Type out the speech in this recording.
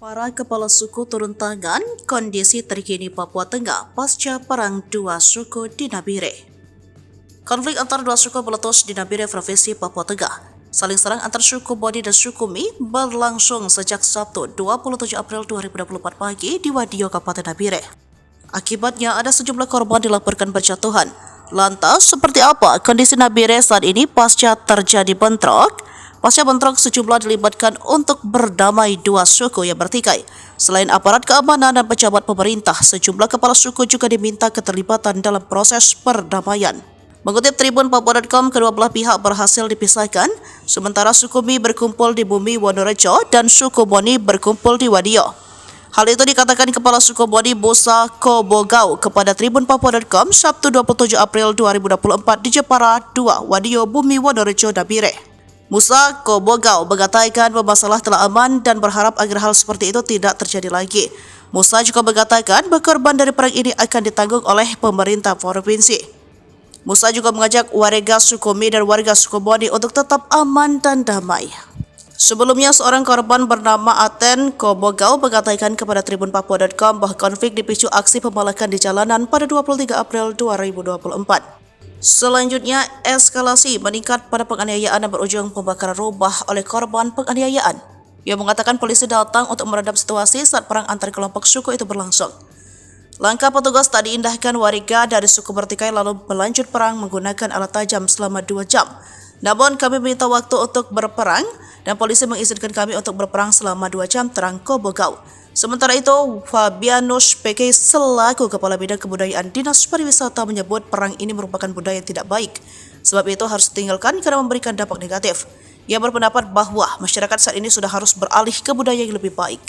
Para kepala suku turun tangan kondisi terkini Papua Tengah pasca perang dua suku di Nabire. Konflik antar dua suku meletus di Nabire, Provinsi Papua Tengah. Saling serang antar suku Boni dan suku Mi berlangsung sejak Sabtu 27 April 2024 pagi di Wadio, Kabupaten Nabire. Akibatnya ada sejumlah korban dilaporkan berjatuhan. Lantas, seperti apa kondisi Nabire saat ini pasca terjadi bentrok? Pasca bentrok sejumlah dilibatkan untuk berdamai dua suku yang bertikai. Selain aparat keamanan dan pejabat pemerintah, sejumlah kepala suku juga diminta keterlibatan dalam proses perdamaian. Mengutip Tribun Papua.com, kedua belah pihak berhasil dipisahkan, sementara suku Mi berkumpul di Bumi Wonorejo dan suku Boni berkumpul di Wadio. Hal itu dikatakan Kepala Suku Boni Musa Kobogau kepada Tribun Papua.com Sabtu 27 April 2024 di Jepara 2, Wadio, Bumi Wonorejo, Nabire. Musa Kobogau mengatakan masalah telah aman dan berharap agar hal seperti itu tidak terjadi lagi. Musa juga mengatakan bahwa korban dari perang ini akan ditanggung oleh pemerintah provinsi. Musa juga mengajak warga suku Mi dan warga suku Boni untuk tetap aman dan damai. Sebelumnya, seorang korban bernama Aten Kobogau mengatakan kepada Tribun Papua.com bahwa konflik dipicu aksi pembalakan di jalanan pada 23 April 2024. Selanjutnya, eskalasi meningkat pada penganiayaan dan berujung pembakaran rumah oleh korban penganiayaan. Ia mengatakan polisi datang untuk meredam situasi saat perang antar kelompok suku itu berlangsung. Langkah petugas tak diindahkan warga dari suku bertikai lalu melanjut perang menggunakan alat tajam selama 2 jam. Namun kami minta waktu untuk berperang dan polisi mengizinkan kami untuk berperang selama 2 jam, terang Kobogau. Sementara itu, Fabianus PK selaku Kepala Bidang Kebudayaan Dinas Pariwisata menyebut perang ini merupakan budaya yang tidak baik. Sebab itu harus ditinggalkan karena memberikan dampak negatif. Ia berpendapat bahwa masyarakat saat ini sudah harus beralih ke budaya yang lebih baik.